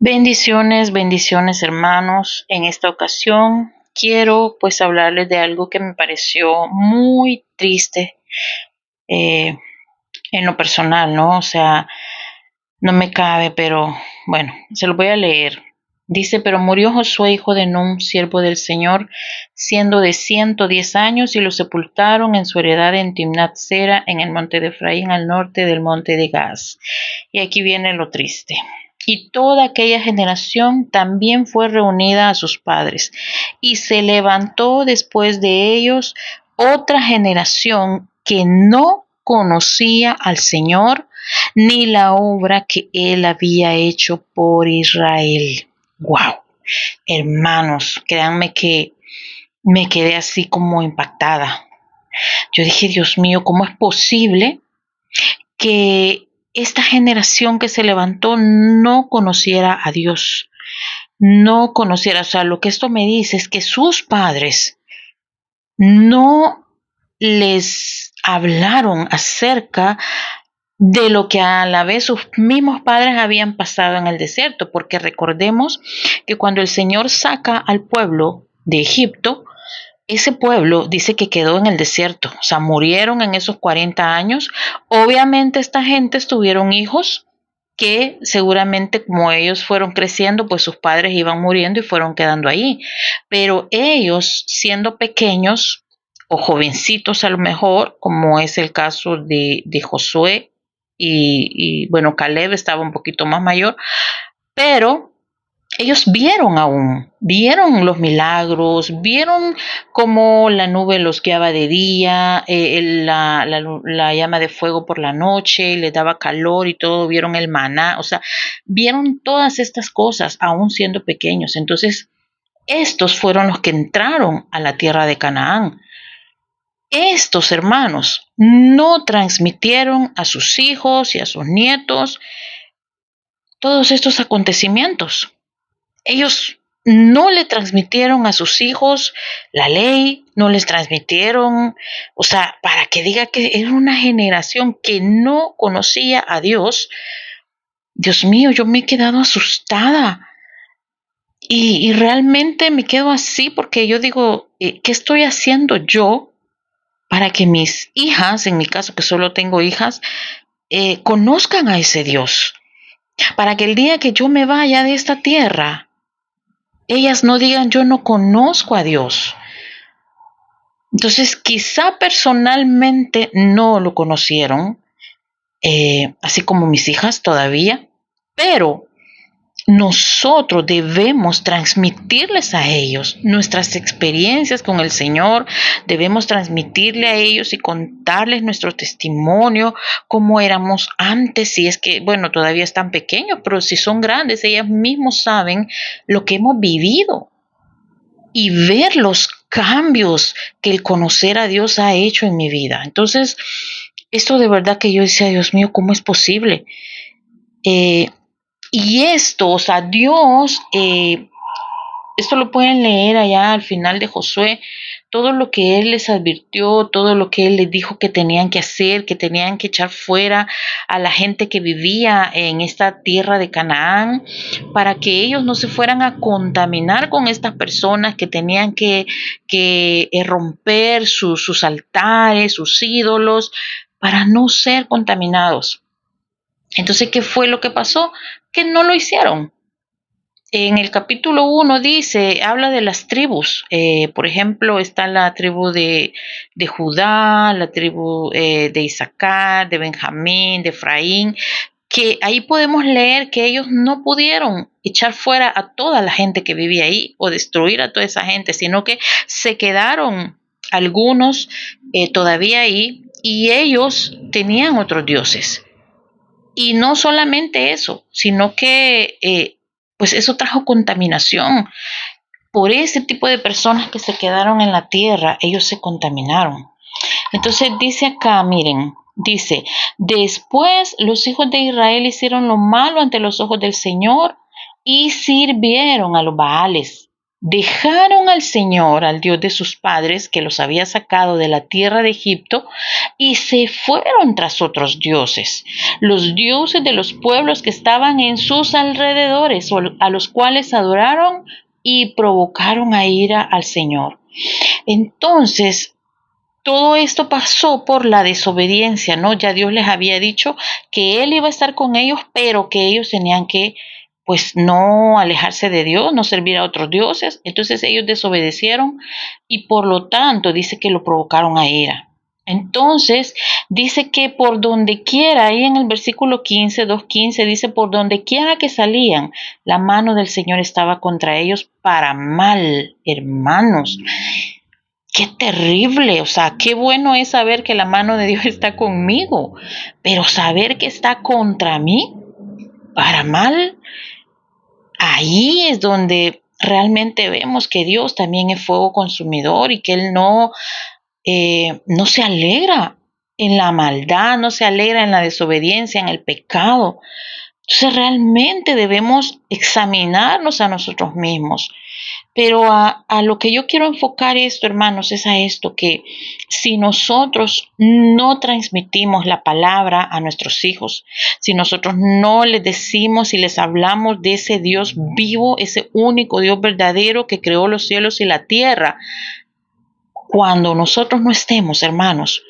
Bendiciones, bendiciones hermanos. En esta ocasión quiero hablarles de algo que me pareció muy triste eh, en lo personal, ¿no? O sea, no me cabe, pero bueno, se lo voy a leer. Dice, pero murió Josué, hijo de Nun, siervo del Señor, siendo de 110 años, y lo sepultaron en su heredad en Timnat Sera, en el monte de Efraín, al norte del monte de Gaz. Y aquí viene lo triste. Y toda aquella generación también fue reunida a sus padres, y se levantó después de ellos otra generación que no conocía al Señor ni la obra que él había hecho por Israel. ¡Wow! Hermanos, créanme que me quedé así como impactada. Yo dije, Dios mío, ¿cómo es posible que esta generación que se levantó no conociera a Dios? No conociera, o sea, lo que esto me dice es que sus padres no les hablaron acerca de lo que a la vez sus mismos padres habían pasado en el desierto, porque recordemos que cuando el Señor saca al pueblo de Egipto, ese pueblo dice que quedó en el desierto, o sea, murieron en esos 40 años. Obviamente esta gente tuvieron hijos que seguramente como ellos fueron creciendo, pues sus padres iban muriendo y fueron quedando ahí. Pero ellos, siendo pequeños o jovencitos a lo mejor, como es el caso de Josué y bueno, Caleb estaba un poquito más mayor, pero ellos vieron los milagros, vieron cómo la nube los guiaba de día, la llama de fuego por la noche, les daba calor y todo, vieron el maná, o sea, vieron todas estas cosas aún siendo pequeños. Entonces, estos fueron los que entraron a la tierra de Canaán. Estos hermanos no transmitieron a sus hijos y a sus nietos todos estos acontecimientos. Ellos no le transmitieron a sus hijos la ley, no les transmitieron, o sea, para que diga que era una generación que no conocía a Dios. Dios mío, yo me he quedado asustada y realmente me quedo así porque yo digo, ¿qué estoy haciendo yo para que mis hijas, en mi caso que solo tengo hijas, conozcan a ese Dios? Para que el día que yo me vaya de esta tierra, ellas no digan yo no conozco a Dios. Entonces quizá personalmente no lo conocieron, así como mis hijas todavía, pero nosotros debemos transmitirles a ellos nuestras experiencias con el Señor, debemos transmitirle a ellos y contarles nuestro testimonio, cómo éramos antes, si es que, bueno, todavía están pequeños, pero si son grandes, ellas mismos saben lo que hemos vivido y ver los cambios que el conocer a Dios ha hecho en mi vida. Entonces, esto de verdad que yo decía, Dios mío, ¿cómo es posible? Y esto, o sea, Dios, esto lo pueden leer allá al final de Josué, todo lo que Él les advirtió, todo lo que Él les dijo que tenían que hacer, que tenían que echar fuera a la gente que vivía en esta tierra de Canaán, para que ellos no se fueran a contaminar con estas personas, que tenían que romper sus altares, sus ídolos, para no ser contaminados. Entonces, ¿qué fue lo que pasó? Que no lo hicieron. En el capítulo 1 dice, habla de las tribus. Por ejemplo, está la tribu de Judá, la tribu de Isaacar, de Benjamín, de Efraín, que ahí podemos leer que ellos no pudieron echar fuera a toda la gente que vivía ahí o destruir a toda esa gente, sino que se quedaron algunos todavía ahí y ellos tenían otros dioses. Y no solamente eso, sino que pues eso trajo contaminación. Por ese tipo de personas que se quedaron en la tierra, ellos se contaminaron. Entonces dice acá, miren, dice, después los hijos de Israel hicieron lo malo ante los ojos del Señor y sirvieron a los Baales. Dejaron al Señor, al Dios de sus padres, que los había sacado de la tierra de Egipto, y se fueron tras otros dioses, los dioses de los pueblos que estaban en sus alrededores, a los cuales adoraron y provocaron a ira al Señor. Entonces, todo esto pasó por la desobediencia, ¿no? Ya Dios les había dicho que Él iba a estar con ellos, pero que ellos tenían que, pues, no alejarse de Dios, no servir a otros dioses. Entonces ellos desobedecieron y por lo tanto dice que lo provocaron a ira. Entonces dice que por donde quiera, ahí en el versículo 15, 2:15, dice, por donde quiera que salían, la mano del Señor estaba contra ellos para mal, hermanos. Qué terrible, o sea, qué bueno es saber que la mano de Dios está conmigo, pero saber que está contra mí, para mal, ahí es donde realmente vemos que Dios también es fuego consumidor y que Él no se alegra en la maldad, no se alegra en la desobediencia, en el pecado. Entonces realmente debemos examinarnos a nosotros mismos. Pero a lo que yo quiero enfocar esto, hermanos, es a esto, que si nosotros no transmitimos la palabra a nuestros hijos, si nosotros no les decimos y les hablamos de ese Dios vivo, ese único Dios verdadero que creó los cielos y la tierra, cuando nosotros no estemos, hermanos,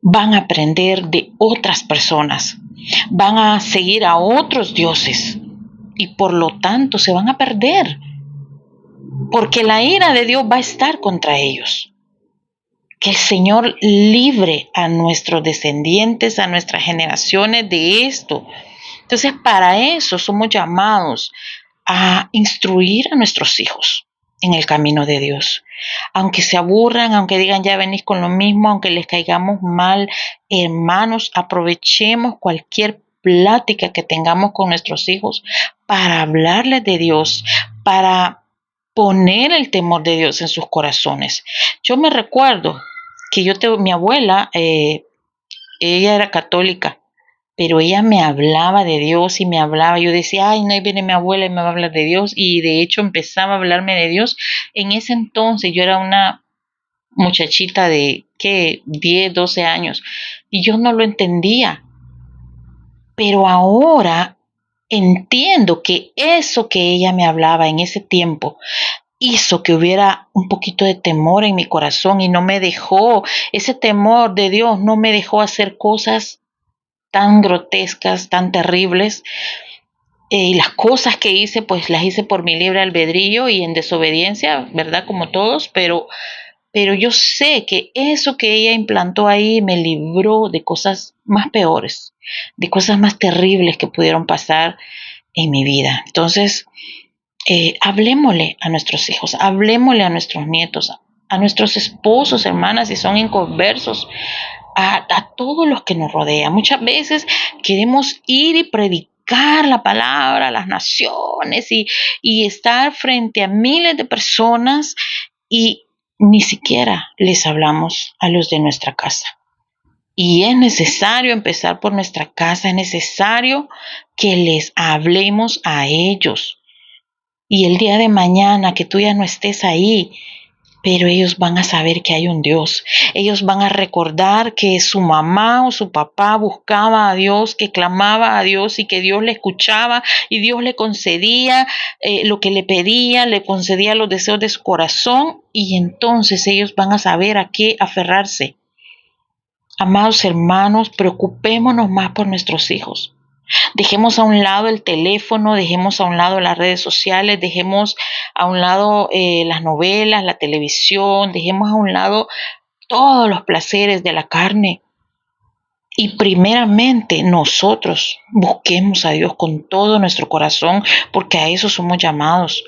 van a aprender de otras personas, van a seguir a otros dioses y por lo tanto se van a perder. Porque la ira de Dios va a estar contra ellos. Que el Señor libre a nuestros descendientes, a nuestras generaciones de esto. Entonces, para eso somos llamados a instruir a nuestros hijos en el camino de Dios. Aunque se aburran, aunque digan ya venís con lo mismo, aunque les caigamos mal, hermanos, aprovechemos cualquier plática que tengamos con nuestros hijos para hablarles de Dios, para poner el temor de Dios en sus corazones. Yo me recuerdo que mi abuela, ella era católica, pero ella me hablaba de Dios y me hablaba, yo decía, ay, no, ahí viene mi abuela y me va a hablar de Dios, y de hecho empezaba a hablarme de Dios. En ese entonces yo era una muchachita de, ¿qué? 10, 12 años, y yo no lo entendía, pero ahora entiendo que eso que ella me hablaba en ese tiempo hizo que hubiera un poquito de temor en mi corazón y no me dejó, ese temor de Dios no me dejó hacer cosas tan grotescas, tan terribles. Y las cosas que hice, pues las hice por mi libre albedrío y en desobediencia, ¿verdad? Como todos, pero yo sé que eso que ella implantó ahí me libró de cosas más peores, de cosas más terribles que pudieron pasar en mi vida. Entonces, hablémosle a nuestros hijos, hablémosle a nuestros nietos, a nuestros esposos, hermanas, si son inconversos, a todos los que nos rodean. Muchas veces queremos ir y predicar la palabra a las naciones y estar frente a miles de personas y ni siquiera les hablamos a los de nuestra casa. Y es necesario empezar por nuestra casa, es necesario que les hablemos a ellos. Y el día de mañana que tú ya no estés ahí, pero ellos van a saber que hay un Dios. Ellos van a recordar que su mamá o su papá buscaba a Dios, que clamaba a Dios y que Dios le escuchaba y Dios le concedía lo que le pedía, le concedía los deseos de su corazón, y entonces ellos van a saber a qué aferrarse. Amados hermanos, preocupémonos más por nuestros hijos. Dejemos a un lado el teléfono, dejemos a un lado las redes sociales, dejemos a un lado las novelas, la televisión, dejemos a un lado todos los placeres de la carne. Y primeramente nosotros busquemos a Dios con todo nuestro corazón, porque a eso somos llamados.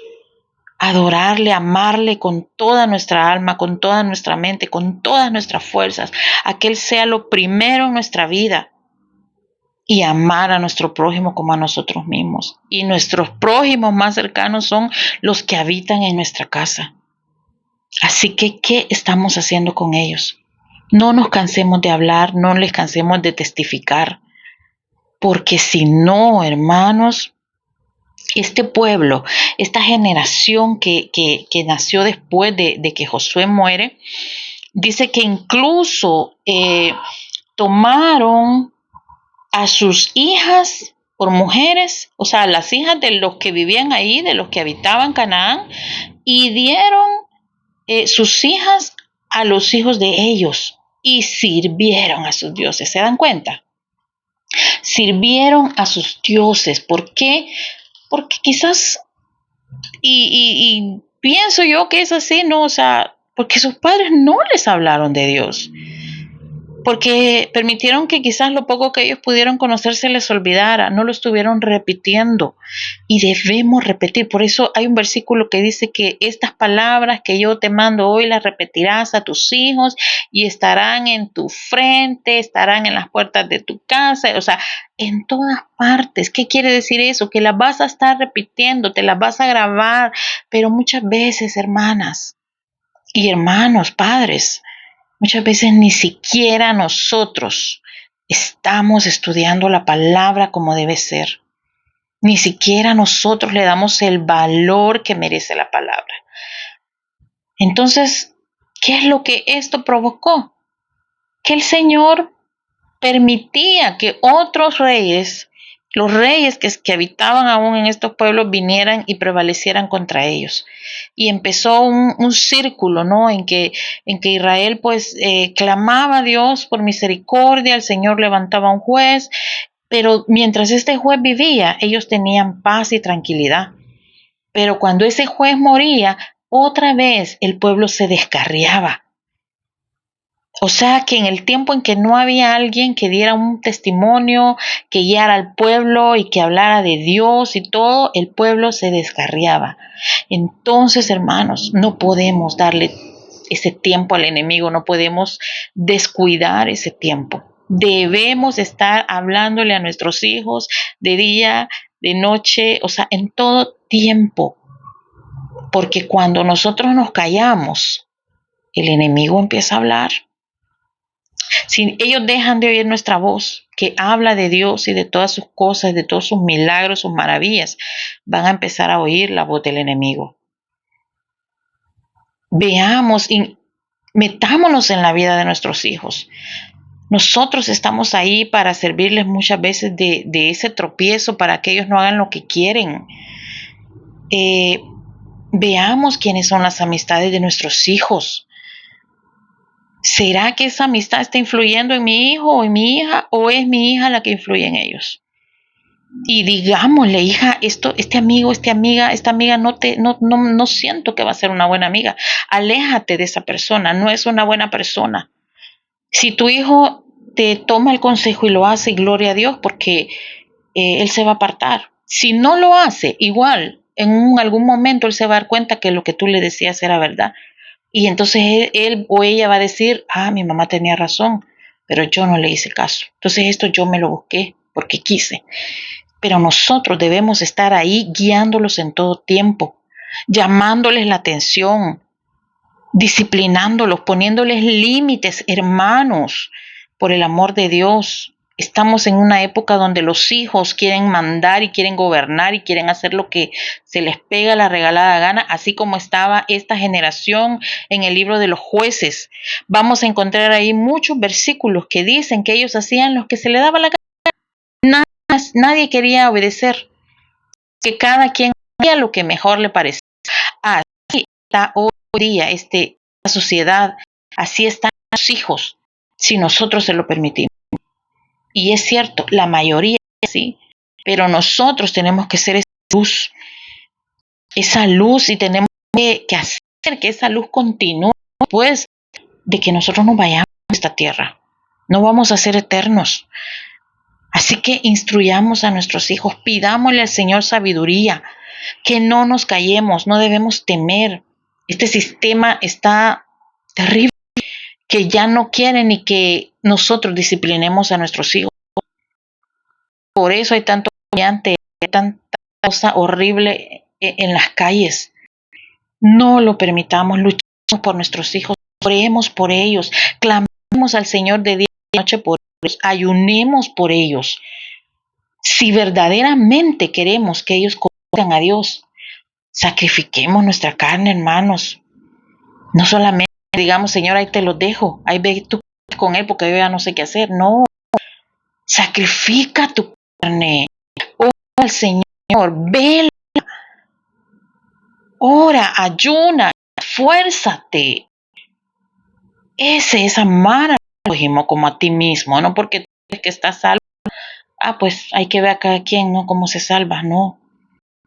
Adorarle, amarle con toda nuestra alma, con toda nuestra mente, con todas nuestras fuerzas, a que Él sea lo primero en nuestra vida. Y amar a nuestro prójimo como a nosotros mismos. Y nuestros prójimos más cercanos son los que habitan en nuestra casa. Así que, ¿qué estamos haciendo con ellos? No nos cansemos de hablar, no les cansemos de testificar. Porque si no, hermanos, este pueblo, esta generación que nació después de que Josué muere, dice que incluso tomaron a sus hijas por mujeres, o sea, las hijas de los que vivían ahí, de los que habitaban Canaán, y dieron sus hijas a los hijos de ellos y sirvieron a sus dioses. ¿Se dan cuenta? Sirvieron a sus dioses. ¿Por qué? Porque quizás, y pienso yo que es así, ¿no? O sea, porque sus padres no les hablaron de Dios. Porque permitieron que quizás lo poco que ellos pudieron conocer se les olvidara, no lo estuvieron repitiendo. Y debemos repetir. Por eso hay un versículo que dice que estas palabras que yo te mando hoy las repetirás a tus hijos y estarán en tu frente, estarán en las puertas de tu casa, o sea, en todas partes. ¿Qué quiere decir eso? Que las vas a estar repitiendo, te las vas a grabar, pero muchas veces, hermanas y hermanos, padres, muchas veces ni siquiera nosotros estamos estudiando la palabra como debe ser. Ni siquiera nosotros le damos el valor que merece la palabra. Entonces, ¿qué es lo que esto provocó? Que el Señor permitía que otros reyes, los reyes que habitaban aún en estos pueblos, vinieran y prevalecieran contra ellos. Y empezó un círculo, ¿no? En que Israel pues clamaba a Dios por misericordia, el Señor levantaba un juez, pero mientras este juez vivía, ellos tenían paz y tranquilidad. Pero cuando ese juez moría, otra vez el pueblo se descarriaba. O sea que en el tiempo en que no había alguien que diera un testimonio, que guiara al pueblo y que hablara de Dios y todo, el pueblo se descarriaba. Entonces, hermanos, no podemos darle ese tiempo al enemigo, no podemos descuidar ese tiempo. Debemos estar hablándole a nuestros hijos de día, de noche, o sea, en todo tiempo. Porque cuando nosotros nos callamos, el enemigo empieza a hablar. Si ellos dejan de oír nuestra voz, que habla de Dios y de todas sus cosas, de todos sus milagros, sus maravillas, van a empezar a oír la voz del enemigo. Veamos y metámonos en la vida de nuestros hijos. Nosotros estamos ahí para servirles muchas veces de ese tropiezo para que ellos no hagan lo que quieren. Veamos quiénes son las amistades de nuestros hijos. ¿Será que esa amistad está influyendo en mi hijo o en mi hija, o es mi hija la que influye en ellos? Y digámosle, hija, este amigo, esta amiga no siento que va a ser una buena amiga. Aléjate de esa persona, no es una buena persona. Si tu hijo te toma el consejo y lo hace, gloria a Dios, porque él se va a apartar. Si no lo hace, igual, en algún momento él se va a dar cuenta que lo que tú le decías era verdad. Y entonces él o ella va a decir, mi mamá tenía razón, pero yo no le hice caso. Entonces esto yo me lo busqué porque quise. Pero nosotros debemos estar ahí guiándolos en todo tiempo, llamándoles la atención, disciplinándolos, poniéndoles límites, hermanos, por el amor de Dios. Estamos en una época donde los hijos quieren mandar y quieren gobernar y quieren hacer lo que se les pega la regalada gana, así como estaba esta generación en el libro de los jueces. Vamos a encontrar ahí muchos versículos que dicen que ellos hacían lo que se les daba la gana. Nadie quería obedecer, que cada quien hacía lo que mejor le parecía. Así está hoy día esta sociedad, así están los hijos, si nosotros se lo permitimos. Y es cierto, la mayoría sí, pero nosotros tenemos que ser esa luz y tenemos que hacer que esa luz continúe después de que nosotros nos vayamos de esta tierra. No vamos a ser eternos. Así que instruyamos a nuestros hijos, pidámosle al Señor sabiduría, que no nos callemos, no debemos temer. Este sistema está terrible, que ya no quiere ni que nosotros disciplinemos a nuestros hijos. Por eso hay tanto variante, tanta cosa horrible en las calles. No lo permitamos, luchemos por nuestros hijos, oremos por ellos, clamemos al Señor de día y de noche por ellos, ayunemos por ellos. Si verdaderamente queremos que ellos a Dios. Sacrifiquemos nuestra carne, hermanos. No solamente digamos, Señor, ahí te los dejo, ahí ve tú con él porque yo ya no sé qué hacer. No, sacrifica tu carne. Ora al Señor, vela, ora, ayuna, esfuérzate. Ese es amar al prójimo como a ti mismo, no porque tú crees que estás salvo. Pues hay que ver a cada quien, ¿no? Cómo se salva. No,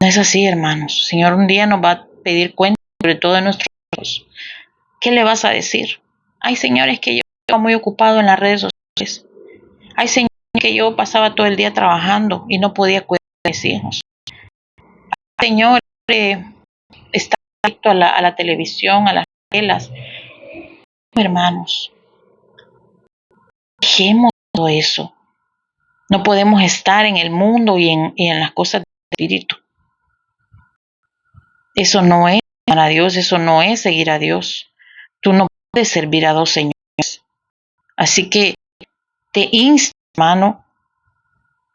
no es así, hermanos. El Señor un día nos va a pedir cuenta sobre todo de nuestros hijos. ¿Qué le vas a decir? Ay, señores, que yo estaba muy ocupado en las redes sociales. Ay, señores, que yo pasaba todo el día trabajando y no podía cuidar de mis hijos. Ay, señor, está adicto a la televisión, a las novelas. Hermanos, dejemos todo eso. No podemos estar en el mundo y en las cosas del espíritu. Eso no es amar a Dios, eso no es seguir a Dios. Tú no puedes servir a dos señores. Así que te insto, hermano,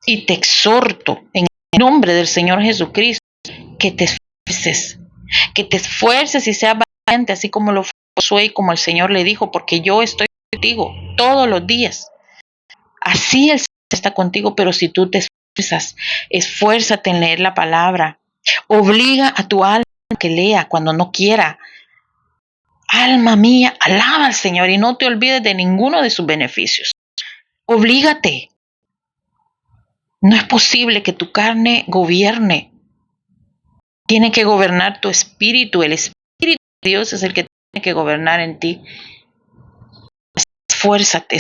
y te exhorto en el nombre del Señor Jesucristo que te esfuerces y seas valiente, así como lo fue Josué y como el Señor le dijo, porque yo estoy contigo todos los días. Así el Señor está contigo, pero si tú te esfuerzas, esfuérzate en leer la palabra. Obliga a tu alma que lea cuando no quiera. Alma mía, alaba al Señor y no te olvides de ninguno de sus beneficios. Oblígate. No es posible que tu carne gobierne. Tiene que gobernar tu espíritu. El Espíritu de Dios es el que tiene que gobernar en ti. Esfuérzate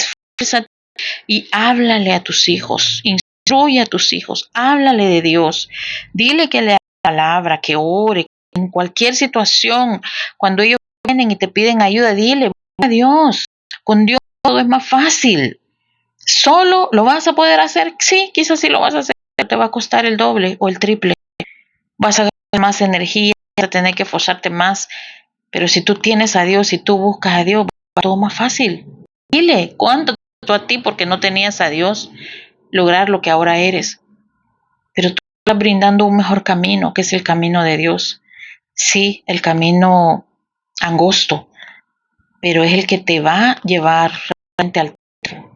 y háblale a tus hijos. Instruye a tus hijos. Háblale de Dios. Dile que lea la palabra, que ore. En cualquier situación, cuando ellos vienen y te piden ayuda, dile a Dios. Con Dios todo es más fácil. ¿Solo lo vas a poder hacer? Sí, quizás sí lo vas a hacer, pero te va a costar el doble o el triple. Vas a gastar más energía, vas a tener que esforzarte más. Pero si tú tienes a Dios y tú buscas a Dios, va todo más fácil. Dile, ¿cuánto te costó a ti porque no tenías a Dios lograr lo que ahora eres? Pero tú estás brindando un mejor camino, que es el camino de Dios. Sí, el camino angosto, pero es el que te va a llevar realmente al centro.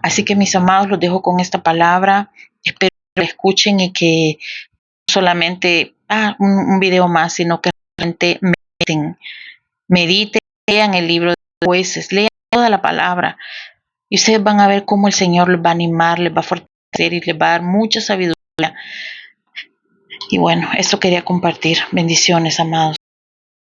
Así que mis amados, los dejo con esta palabra. Espero que la escuchen y que no solamente un video más, sino que realmente mediten, lean el libro de Jueces, lean toda la palabra y ustedes van a ver cómo el Señor les va a animar, les va a fortalecer y les va a dar mucha sabiduría. Y bueno, esto quería compartir. Bendiciones, amados.